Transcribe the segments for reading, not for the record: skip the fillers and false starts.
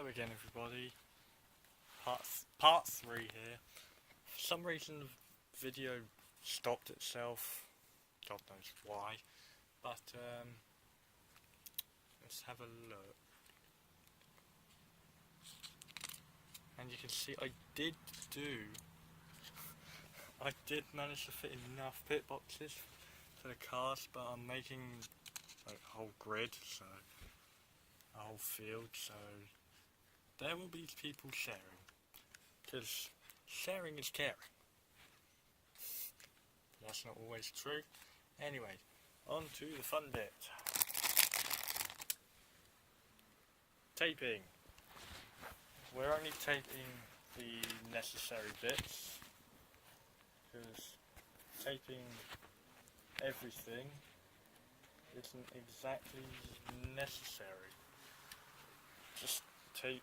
Hello again, everybody. Part 3 here. For some reason the video stopped itself. God knows why. But let's have a look. And you can see I did manage to fit enough pit boxes for the cars, but I'm making a whole grid, so a whole field, so there will be people sharing, because sharing is caring. That's not always true. Anyway, on to the fun bit. Taping. We're only taping the necessary bits, because taping everything isn't exactly necessary. Just tape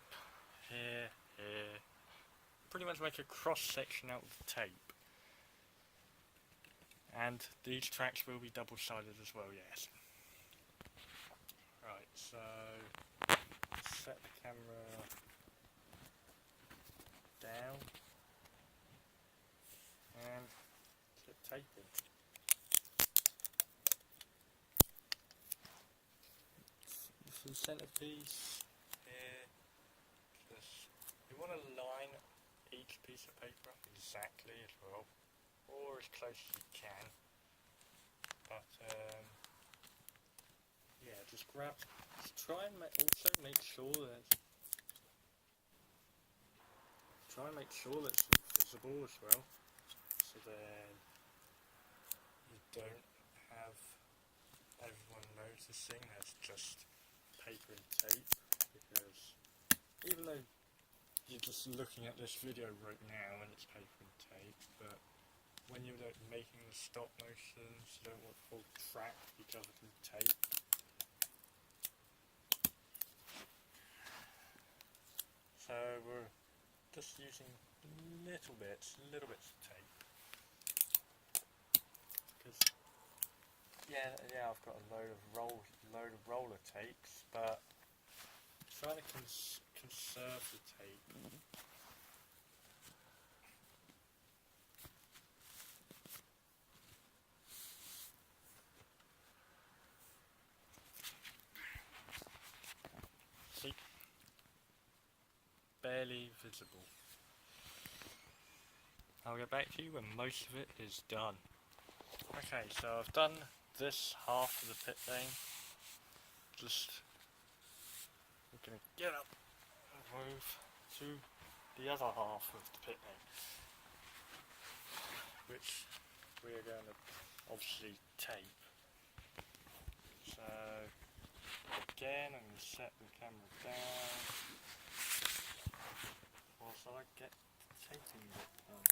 here, pretty much make a cross section out of the tape. And these tracks will be double-sided as well, yes. Right, so set the camera down and get taping. For the centerpiece here, you want to line each piece of paper up exactly as well, or as close as you can. But yeah, just try and also make sure that it's invisible as well, so then you don't have everyone noticing that's just paper and tape, because even though you're just looking at this video right now and it's paper and tape, but when you're making the stop motions, you don't want the whole track to be covered in tape. So we're just using little bits of tape. Because yeah, I've got a load of roller tapes, but I'm trying to conserve the tape. See, barely visible. I'll get back to you when most of it is done. Okay, so I've done this half of the pit lane. We're going to get up and move to the other half of the pit lane, which we are going to obviously tape. So again, I'm going to set the camera down whilst I get the taping bit done.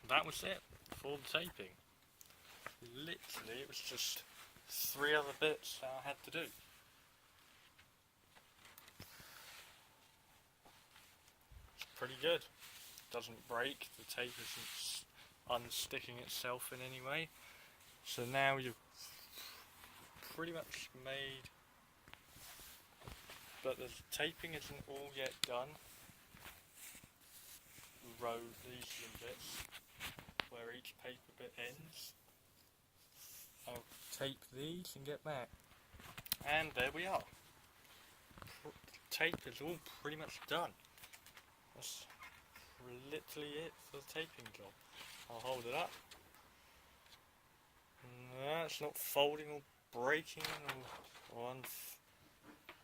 That was it for the taping. Literally, it was just 3 other bits that I had to do. It's pretty good. Doesn't break, the tape isn't unsticking itself in any way. So now you've pretty much made, but the taping isn't all yet done. These bits where each paper bit ends. I'll tape these and get back. And there we are. Tape is all pretty much done. That's literally it for the taping job. I'll hold it up. No, it's not folding or breaking or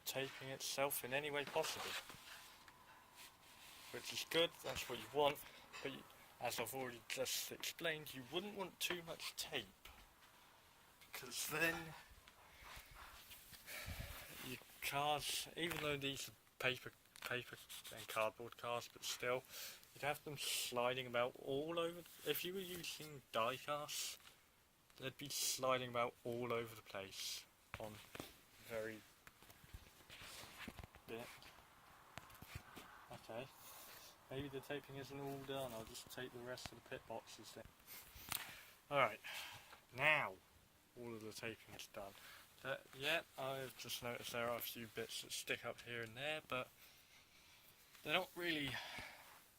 taping itself in any way possible. Which is good, that's what you want, but as I've already just explained, you wouldn't want too much tape. Because then your cars, even though these are paper and cardboard cars, but still, you'd have them sliding about all over. If you were using die casts, they'd be sliding about all over the place on very bit. Okay, maybe the taping isn't all done, I'll just tape the rest of the pit boxes then. Alright, now all of the taping is done. Yeah, I've just noticed there are a few bits that stick up here and there, but they're not really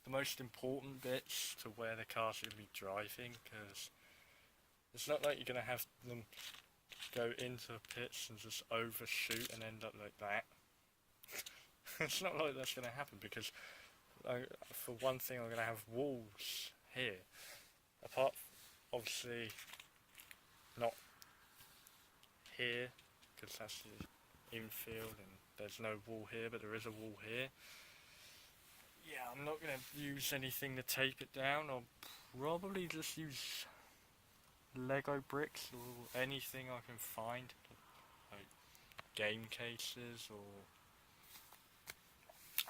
the most important bits to where the car's going to be driving, because it's not like you're going to have them go into the pits and just overshoot and end up like that. It's not like that's going to happen, because for one thing I'm going to have walls here, apart obviously not here, because that's the infield and there's no wall here, but there is a wall here. Yeah, I'm not going to use anything to tape it down. I'll probably just use Lego bricks or anything I can find, like game cases or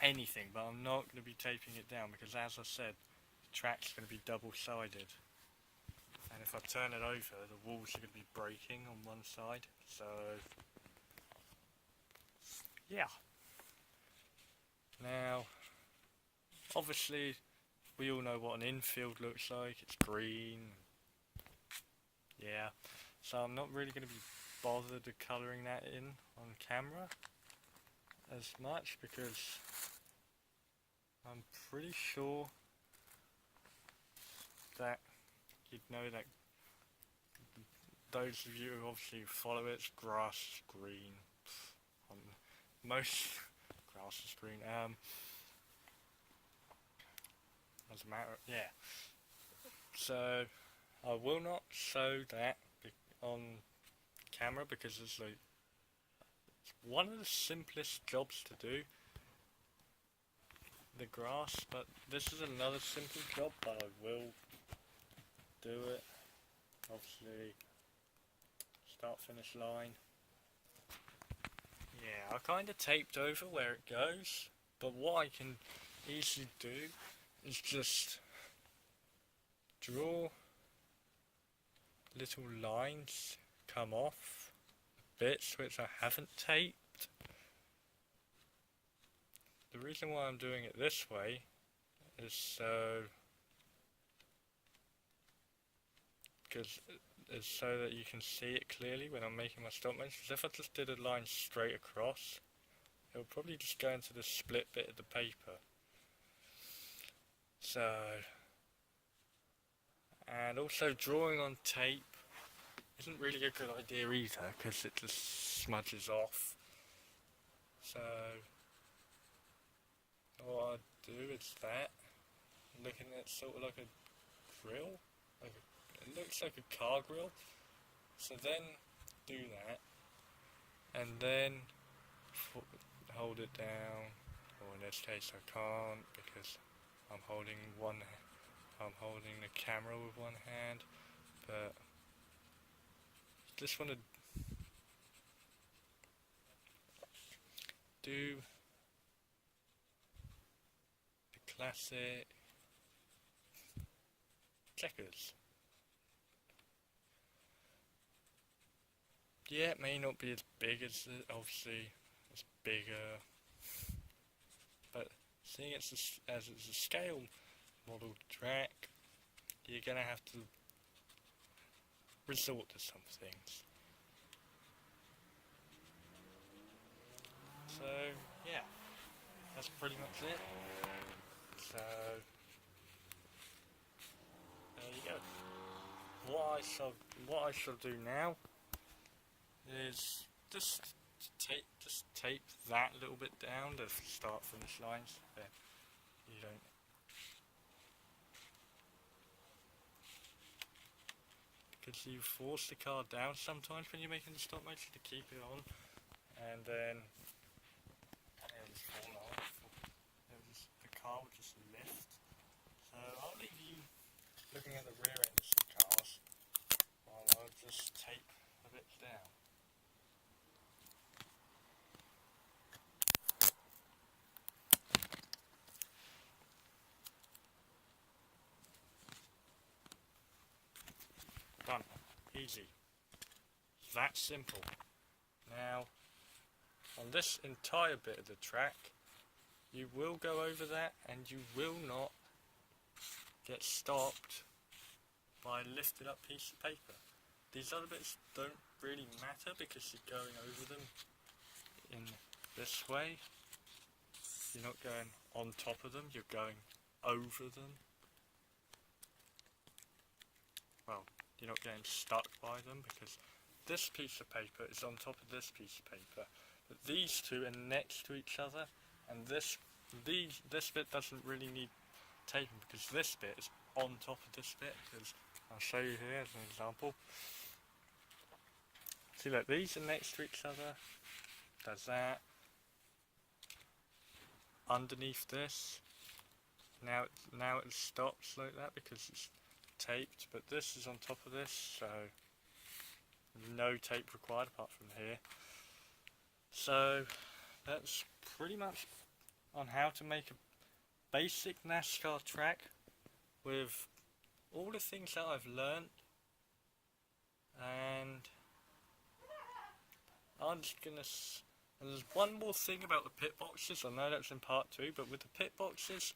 anything, but I'm not going to be taping it down because, as I said, the track's going to be double-sided, and if I turn it over, the walls are going to be breaking on one side, so yeah. Now, obviously, we all know what an infield looks like. It's green. Yeah, so I'm not really going to be bothered with colouring that in on camera as much, because I'm pretty sure that you'd know that those of you who obviously follow it, it's grass is green. Most grass is green. Doesn't matter. Yeah. So I will not show that on camera because it's like one of the simplest jobs to do, the grass, but this is another simple job, but I will do it. Obviously, start finish line. Yeah, I kind of taped over where it goes, but what I can easily do is just draw little lines come off bits which I haven't taped. The reason why I'm doing it this way is so that you can see it clearly when I'm making my stop motion. Because if I just did a line straight across, it would probably just go into the split bit of the paper. So, and also drawing on tape isn't really a good idea either, because it just smudges off. So what I'd do is that, looking at sort of like a grill, it looks like a car grill. So then do that, and then hold it down, or in this case I can't because I'm holding the camera with one hand, but just want to do the classic checkers. Yeah, it may not be as big as obviously it's bigger, but seeing as it's a scale model track, you're gonna have to resort to some things. So yeah, that's pretty much it. So there you go. What I shall do now is just tape that little bit down, the start finish lines. Then you don't. Because you force the car down sometimes when you're making the stop motion to keep it on, and then easy. That simple. Now, on this entire bit of the track, you will go over that and you will not get stopped by a lifted up piece of paper. These other bits don't really matter because you're going over them in this way. You're not going on top of them, you're going over them. Well, you're not getting stuck by them because this piece of paper is on top of this piece of paper. But these two are next to each other, and this bit doesn't really need taping because this bit is on top of this bit. Because I'll show you here as an example. See, look, these are next to each other. Does that. Underneath this, now it stops like that because it's taped, but this is on top of this, so no tape required apart from here. So that's pretty much on how to make a basic NASCAR track with all the things that I've learned. And I'm just gonna and there's one more thing about the pit boxes. I know that's in part 2, but with the pit boxes,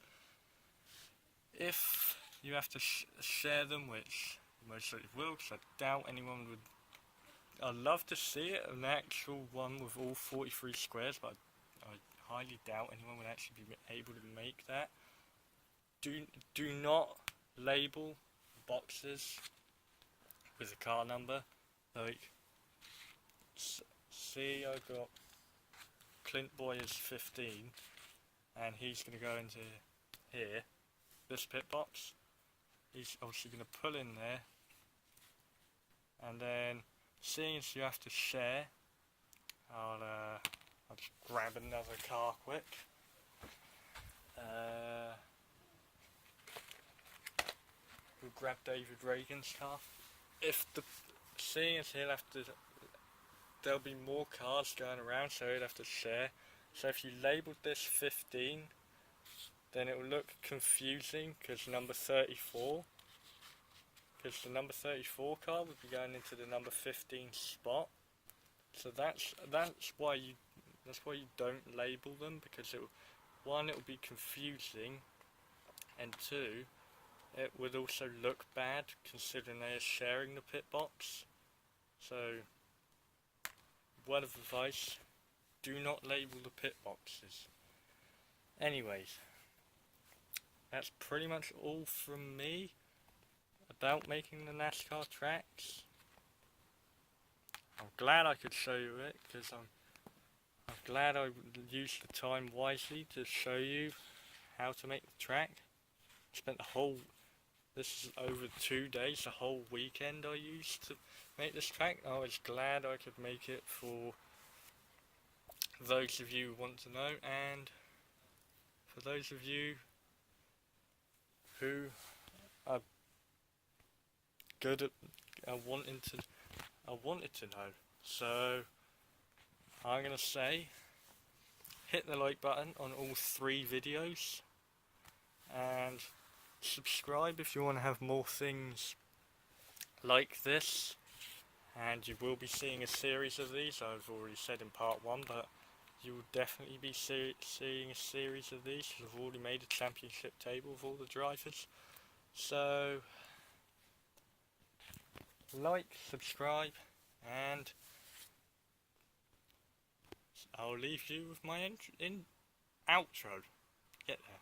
if you have to share them, which you most likely will, because I doubt anyone would. I'd love to see it, an actual one with all 43 squares, but I highly doubt anyone would actually be able to make that. Do not label boxes with a car number. Like, see, I got Clint Boy is 15, and he's going to go into here, this pit box. He's obviously going to pull in there, and then seeing as you have to share, I'll just grab another car quick. We'll grab David Reagan's car. Seeing as he'll have to, there'll be more cars going around, so he'll have to share. So if you labelled this 15, then it will look confusing because number 34. Because the number 34 car would be going into the number 15 spot. So that's why you don't label them, because one, it will be confusing, and two, it would also look bad considering they are sharing the pit box. So, word of advice, do not label the pit boxes. Anyways, that's pretty much all from me about making the NASCAR tracks. I'm glad I could show you it, because I'm glad I used the time wisely to show you how to make the track. This is over 2 days, the whole weekend I used to make this track. I was glad I could make it for those of you who want to know, and for those of you who are good at wanted to know. So I'm gonna say, hit the like button on all 3 videos, and subscribe if you want to have more things like this. And you will be seeing a series of these. I've already said in part 1, but you will definitely be seeing a series of these. I've already made a championship table of all the drivers. So like, subscribe, and I'll leave you with my outro. Get there.